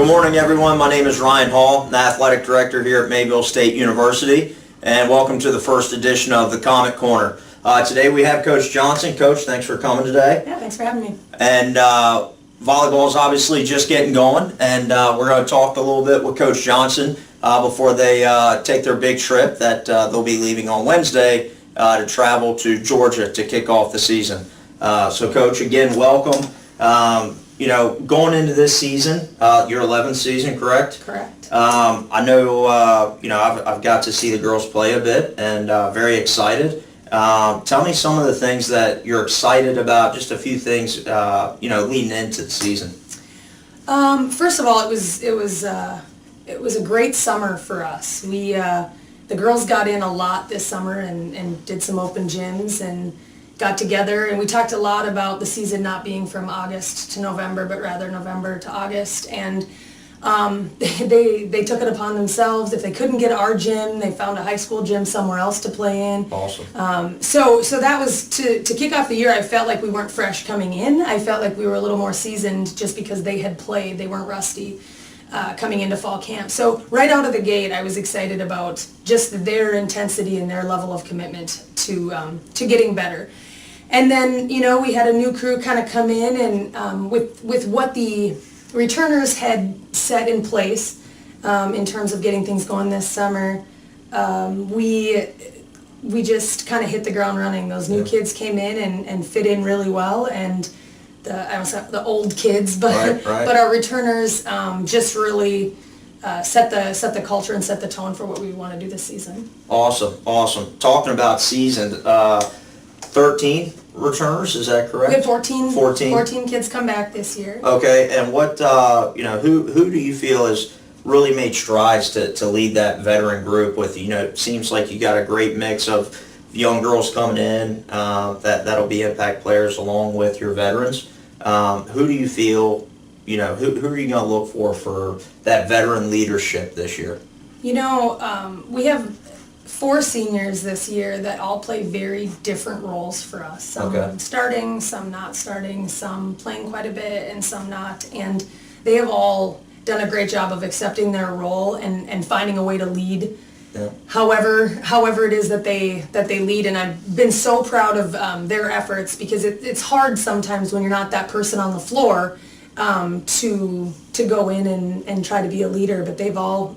Good morning, everyone. My name is Ryan Hall, the athletic director here at Mayville State University, and welcome to the first edition of the Comet Corner. Today we have Coach Johnson. Coach, thanks for coming today. Yeah, thanks for having me. And volleyball is obviously just getting going, and we're going to talk a little bit with Coach Johnson before they take their big trip that they'll be leaving on Wednesday to travel to Georgia to kick off the season. So, Coach, again, welcome. Going into this season, your 11th season, correct? Correct. I know, I've got to see the girls play a bit and very excited. Tell me some of the things that you're excited about, just a few things, leading into the season. First of all, it was a great summer for us. The girls got in a lot this summer and did some open gyms and got together, and we talked a lot about the season not being from August to November, but rather November to August. And they took it upon themselves. If they couldn't get our gym, they found a high school gym somewhere else to play in. Awesome. So that was to kick off the year. I felt like we weren't fresh coming in. I felt like we were a little more seasoned just because they had played. They weren't rusty coming into fall camp. So right out of the gate, I was excited about just their intensity and their level of commitment to getting better. And then, we had a new crew kind of come in, and with what the returners had set in place in terms of getting things going this summer, we just kind of hit the ground running. Those new kids came in and fit in really well, and I almost have the old kids, but but our returners just really set the culture and set the tone for what we want to do this season. Awesome. Talking about season, 13 returners, is that correct? We had 14 kids come back this year. Okay, and what, who do you feel has really made strides to lead that veteran group with, it seems like you got a great mix of young girls coming in that'll be impact players along with your veterans. Who do you feel, who are you going to look for that veteran leadership this year? We have 4 seniors this year that all play very different roles for us. Some starting, some not starting, some playing quite a bit, and some not. And they have all done a great job of accepting their role and finding a way to lead. Yeah. However it is that they lead, and I've been so proud of their efforts, because it's hard sometimes when you're not that person on the floor to go in and try to be a leader. But they've all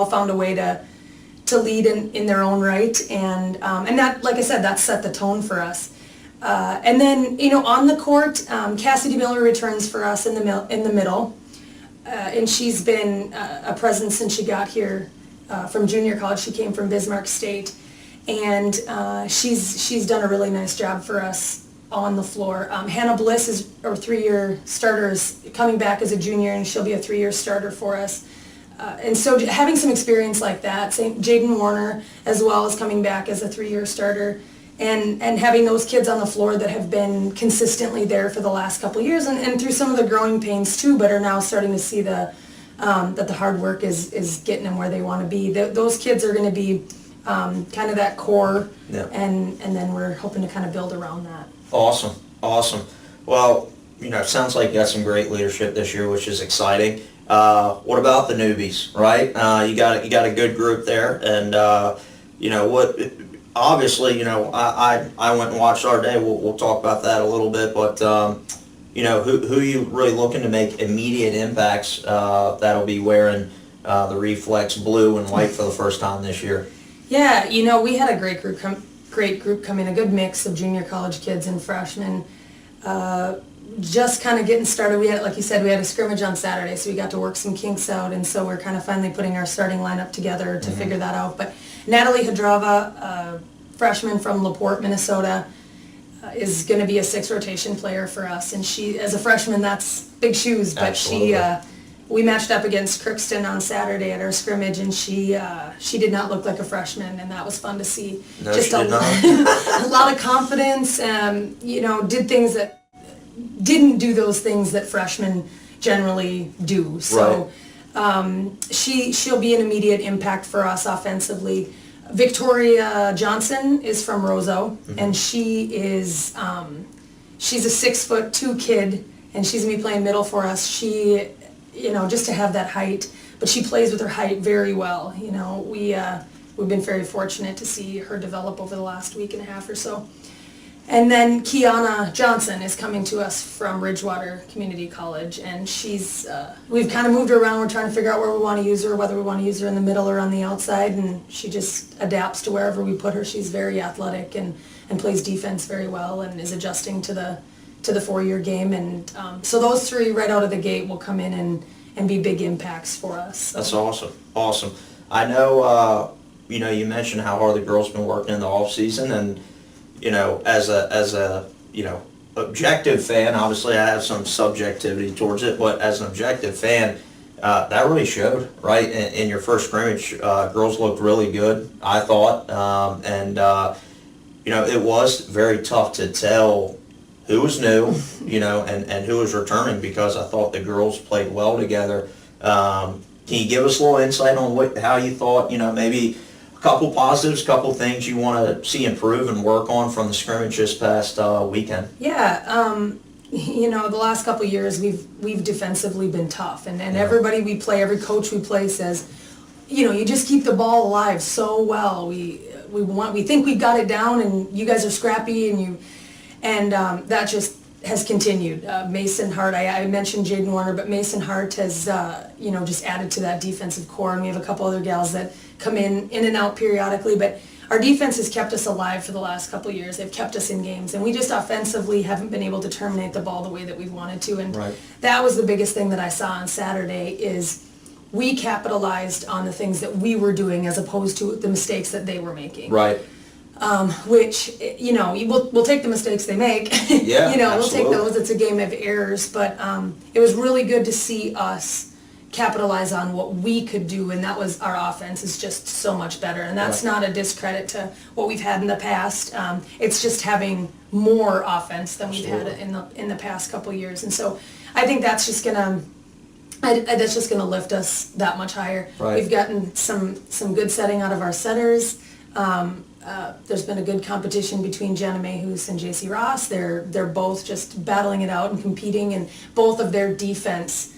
found a way to lead in their own right, and that, like I said, that set the tone for us. And then on the court, Cassidy Miller returns for us in the middle, and she's been a presence since she got here from junior college. She came from Bismarck State, and she's done a really nice job for us on the floor. Hannah Bliss is our 3-year starter, is coming back as a junior, and she'll be a 3-year starter for us. And so having some experience like that, Jaden Warner as well is coming back as a 3-year starter, and having those kids on the floor that have been consistently there for the last couple of years, and through some of the growing pains too, but are now starting to see that the hard work is getting them where they want to be. Those kids are going to be kind of that core, and then we're hoping to kind of build around that. Awesome. Well, it sounds like you got some great leadership this year, which is exciting. What about the newbies, right? You got a good group there, and obviously, I went and watched our day. We'll talk about that a little bit, but who are you really looking to make immediate impacts that'll be wearing the Reflex blue and white for the first time this year? Yeah, we had a great group come in, a good mix of junior college kids and freshmen. Just kind of getting started. We had, like you said, we had a scrimmage on Saturday, so we got to work some kinks out, and so we're kind of finally putting our starting lineup together to figure that out. But Natalie Hadrava, a freshman from LaPorte, Minnesota, is going to be a 6 rotation player for us, and she, as a freshman, that's big shoes. But Absolutely. We matched up against Crookston on Saturday at our scrimmage, and she did not look like a freshman, and that was fun to see. No, just she did not. a lot of confidence, did things that didn't do those things that freshmen generally do. So she'll be an immediate impact for us offensively. Victoria Johnson is from Roseau, and she is she's a 6'2" kid, and she's gonna be playing middle for us. She just to have that height. But she plays with her height very well. We've been very fortunate to see her develop over the last week and a half or so. And then Kiana Johnson is coming to us from Ridgewater Community College, and we've kind of moved her around. We're trying to figure out where we want to use her, whether we want to use her in the middle or on the outside, and she just adapts to wherever we put her. She's very athletic and plays defense very well and is adjusting to the 4-year game. And so those three right out of the gate will come in and be big impacts for us. So. That's awesome. I know, you mentioned how hard the girls been working in the off season, and as a objective fan, obviously I have some subjectivity towards it, but as an objective fan, that really showed, right? In your first scrimmage, girls looked really good, I thought, and it was very tough to tell who was new, and who was returning, because I thought the girls played well together. Can you give us a little insight on how you thought, maybe couple positives, couple things you want to see improve and work on from the scrimmage this past weekend? Yeah, the last couple of years we've defensively been tough, and everybody we play, every coach we play says, you just keep the ball alive so well. We think we got it down, and you guys are scrappy, and that just has continued. Mason Hart, I mentioned Jaden Warner, but Mason Hart has just added to that defensive core, and we have a couple other gals that come in and out periodically, but our defense has kept us alive for the last couple of years. They've kept us in games, and we just offensively haven't been able to terminate the ball the way that we wanted to, and that was the biggest thing that I saw on Saturday is we capitalized on the things that we were doing as opposed to the mistakes that they were making. Right. Which, we'll take the mistakes they make. Yeah, we'll take those. It's a game of errors, but it was really good to see us capitalize on what we could do, and that was our offense is just so much better, and that's not a discredit to what we've had in the past. It's just having more offense than we've had in the past couple of years, and so I think that's just gonna lift us that much higher. Right. We've gotten some good setting out of our setters. There's been a good competition between Jenna Mayhews and JC Ross. They're both just battling it out and competing, and both of their defense,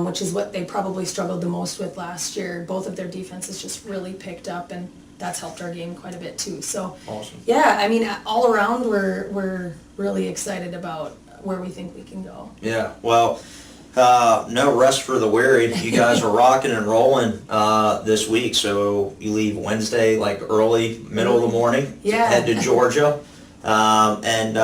which is what they probably struggled the most with last year, both of their defenses just really picked up, and that's helped our game quite a bit too. So awesome. Yeah, I mean, all around we're really excited about where we think we can go. Yeah, well, no rest for the weary. You guys are rocking and rolling this week, so you leave Wednesday like early, middle of the morning, Yeah. head to Georgia. And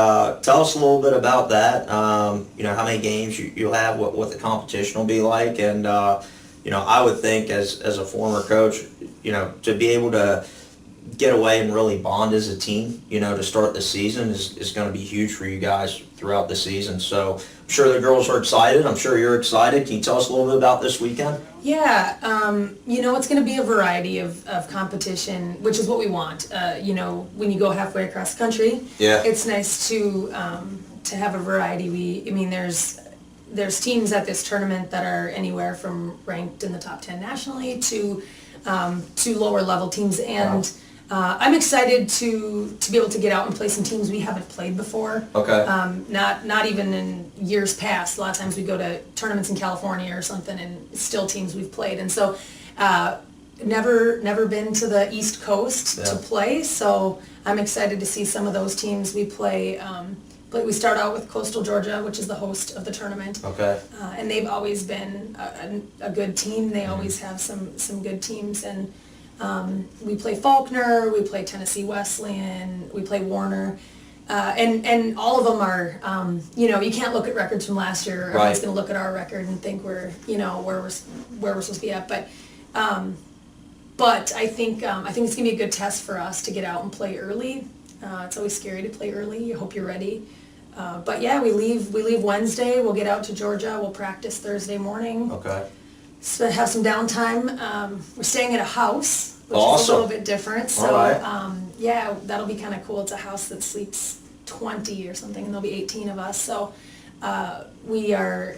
tell us a little bit about that, how many games you'll have, what the competition will be like, and I would think as a former coach, to be able to get away and really bond as a team, to start the season is going to be huge for you guys throughout the season. So I'm sure the girls are excited. I'm sure you're excited. Can you tell us a little bit about this weekend? Yeah, it's going to be a variety of competition, which is what we want. When you go halfway across the country, it's nice to have a variety. There's teams at this tournament that are anywhere from ranked in the top 10 nationally to lower level teams, and I'm excited to be able to get out and play some teams we haven't played before. Okay. Not even in years past. A lot of times we go to tournaments in California or something, and it's still teams we've played. And so, never been to the East Coast to play. So I'm excited to see some of those teams we play. We start out with Coastal Georgia, which is the host of the tournament. Okay. And they've always been a good team. They always have some good teams, and we play Faulkner, we play Tennessee Wesleyan, we play Warner, and all of them are, you can't look at records from last year. Everyone's going to look at our record and think we're, where we're supposed to be at. But I think it's going to be a good test for us to get out and play early. It's always scary to play early. I hope you're ready. But yeah, we leave Wednesday. We'll get out to Georgia. We'll practice Thursday morning. Okay. So have some downtime. We're staying at a house, which Awesome. is a little bit different. So All right. yeah, that'll be kind of cool. It's a house that sleeps 20 or something, and there'll be 18 of us. So we are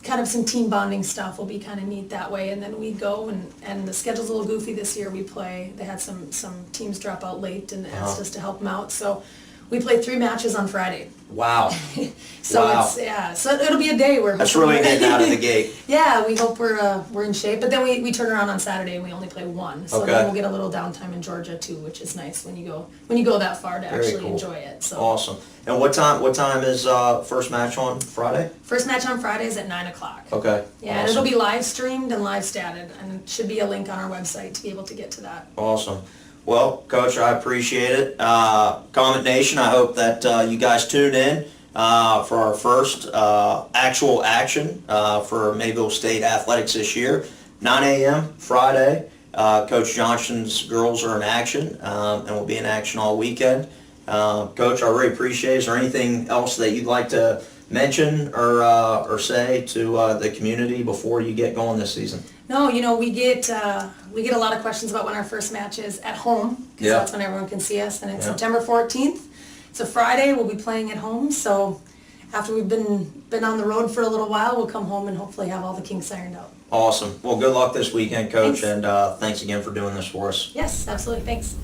kind of some team bonding stuff will be kind of neat that way. And then we go, and the schedule's a little goofy this year. They had some teams drop out late and asked us to help them out. So We play 3 matches on Friday. Wow. So Wow. so it'll be a day where That's really getting out of the gate. Yeah, we hope we're in shape, but then we turn around on Saturday and we only play 1. So Okay. then we'll get a little downtime in Georgia too, which is nice when you go that far to Very actually cool. enjoy it. So Awesome. And what time is first match on Friday? first match on Friday is at 9 o'clock. Okay. Yeah, and Awesome. it'll be live streamed and live statted, and it should be a link on our website to be able to get to that. Awesome. Well, Coach, I appreciate it. Comet Nation, I hope that you guys tune in for our first actual action for Mayville State Athletics this year. 9 a.m. Friday. Coach Johnson's girls are in action and will be in action all weekend. Coach, I really appreciate it. Is there anything else that you'd like to mention or say to the community before you get going this season? No, we get a lot of questions about when our first match is at home, because Yeah. that's when everyone can see us, and it's Yeah. September 14th. It's a Friday. We'll be playing at home, so after we've been on the road for a little while, we'll come home and hopefully have all the kinks ironed out. Awesome. Well, good luck this weekend, Coach, Thanks. and thanks again for doing this for us. Yes, absolutely. Thanks.